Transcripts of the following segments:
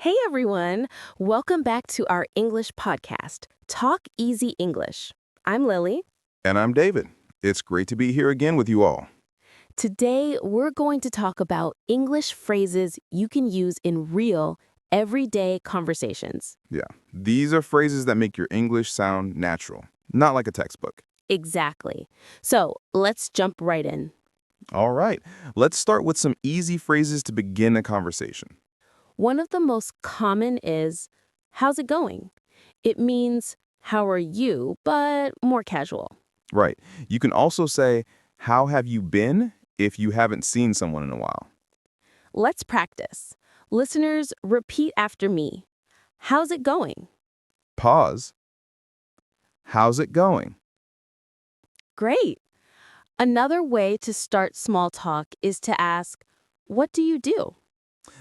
Hey everyone! Welcome back to our English podcast, Talk Easy English. I'm Lily. And I'm David. It's great to be here again with you all. Today, we're going to talk about English phrases you can use in real, everyday conversations. Yeah, these are phrases that make your English sound natural, not like a textbook. Exactly. So, let's jump right in. All right, let's start with some easy phrases to begin a conversation. One of the most common is, how's it going? It means, how are you, but more casual. Right, you can also say, how have you been if you haven't seen someone in a while? Let's practice. Listeners, repeat after me. How's it going? Pause. How's it going? Great. Another way to start small talk is to ask, what do you do?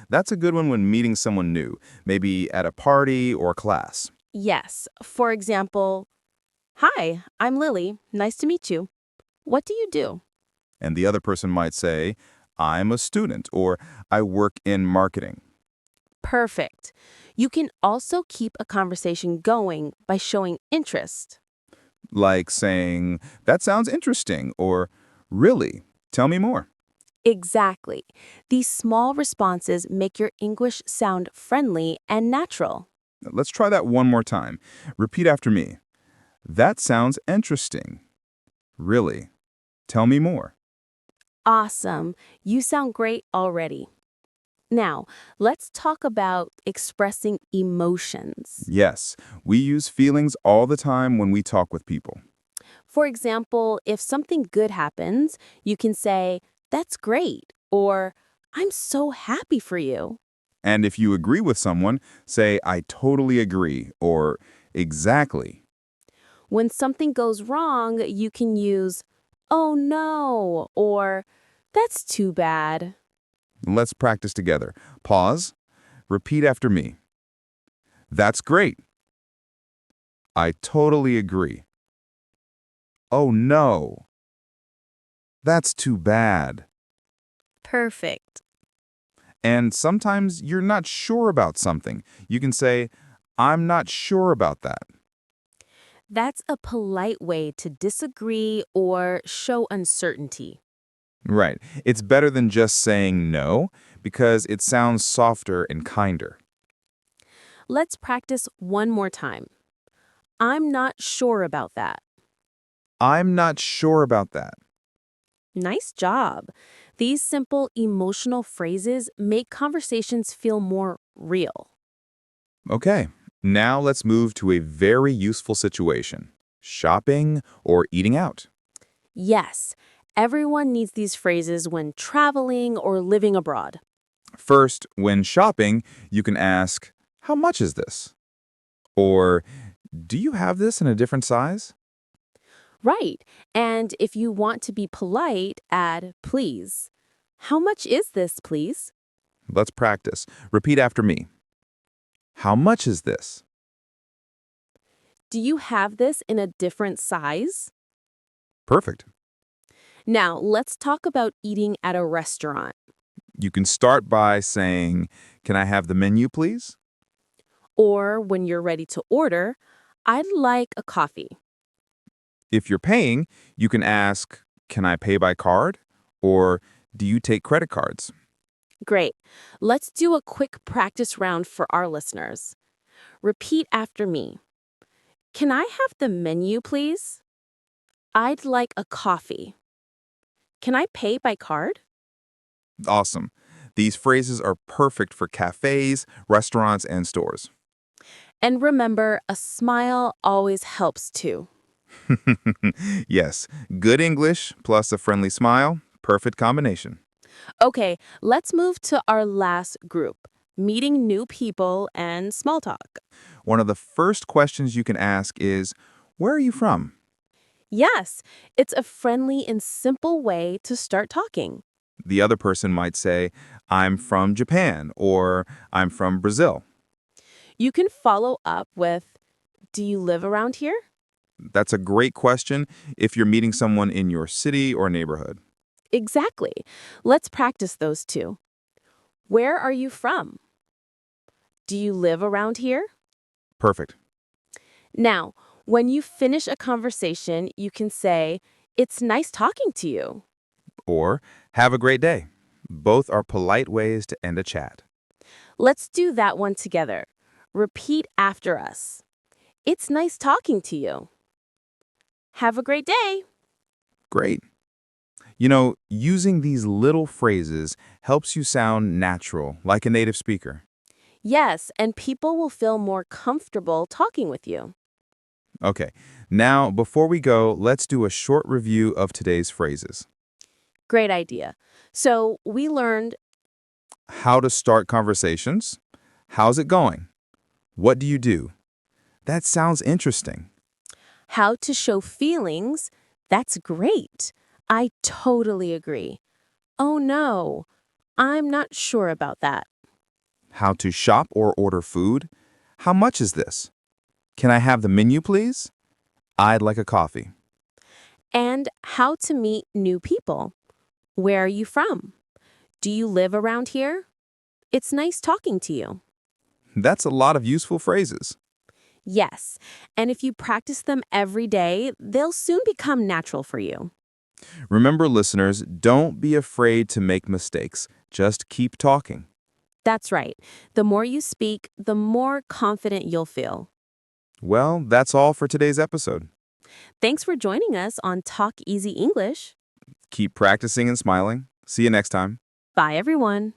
That's a good one when meeting someone new, maybe at a party or class. Yes, for example, hi, I'm Lily. Nice to meet you. What do you do? And the other person might say, I'm a student, or I work in marketing. Perfect. You can also keep a conversation going by showing interest. Like saying, that sounds interesting, or really, tell me more. Exactly. These small responses make your English sound friendly and natural. Let's try that one more time. Repeat after me. That sounds interesting. Really, tell me more. Awesome. You sound great already. Now, let's talk about expressing emotions. Yes, we use feelings all the time when we talk with people. For example, if something good happens, you can say, that's great, or I'm so happy for you. And if you agree with someone, say, I totally agree, or exactly. When something goes wrong, you can use, oh no, or that's too bad. Let's practice together. Pause. Repeat after me. That's great. I totally agree. Oh no. That's too bad. Perfect. And sometimes you're not sure about something. You can say, I'm not sure about that. That's a polite way to disagree or show uncertainty. Right. It's better than just saying no because it sounds softer and kinder. Let's practice one more time. I'm not sure about that. I'm not sure about that. Nice job. These simple emotional phrases make conversations feel more real. Okay. Now let's move to a very useful situation. Shopping or eating out. Yes, everyone needs these phrases when traveling or living abroad. First, when shopping, you can ask, how much is this? Or, do you have this in a different size? Right. And if you want to be polite, add please. How much is this, please? Let's practice. Repeat after me. How much is this? Do you have this in a different size? Perfect. Now, let's talk about eating at a restaurant. You can start by saying, can I have the menu, please? Or when you're ready to order, I'd like a coffee. If you're paying, you can ask, can I pay by card? Or do you take credit cards? Great. Let's do a quick practice round for our listeners. Repeat after me. Can I have the menu, please? I'd like a coffee. Can I pay by card? Awesome. These phrases are perfect for cafes, restaurants, and stores. And remember, a smile always helps too. Yes, good English plus a friendly smile, perfect combination. Okay, let's move to our last group, meeting new people and small talk. One of the first questions you can ask is, where are you from? Yes, it's a friendly and simple way to start talking. The other person might say, I'm from Japan or I'm from Brazil. You can follow up with, do you live around here? That's a great question if you're meeting someone in your city or neighborhood. Exactly. Let's practice those two. Where are you from? Do you live around here? Perfect. Now, when you finish a conversation, you can say, "It's nice talking to you." Or, have a great day. Both are polite ways to end a chat. Let's do that one together. Repeat after us. It's nice talking to you. Have a great day. Great. You know, using these little phrases helps you sound natural, like a native speaker. Yes, and people will feel more comfortable talking with you. Okay, now before we go, let's do a short review of today's phrases. Great idea. So, we learned How to start conversations. How's it going? What do you do? That sounds interesting. how to show feelings. That's great. I totally agree. Oh no, I'm not sure about that. How to shop or order food. How much is this? Can I have the menu, please? I'd like a coffee. And how to meet new people. Where are you from? Do you live around here? It's nice talking to you. That's a lot of useful phrases. Yes, and if you practice them every day, they'll soon become natural for you. Remember, listeners, don't be afraid to make mistakes. Just keep talking. That's right. The more you speak, the more confident you'll feel. Well, that's all for today's episode. Thanks for joining us on Talk Easy English. Keep practicing and smiling. See you next time. Bye, everyone.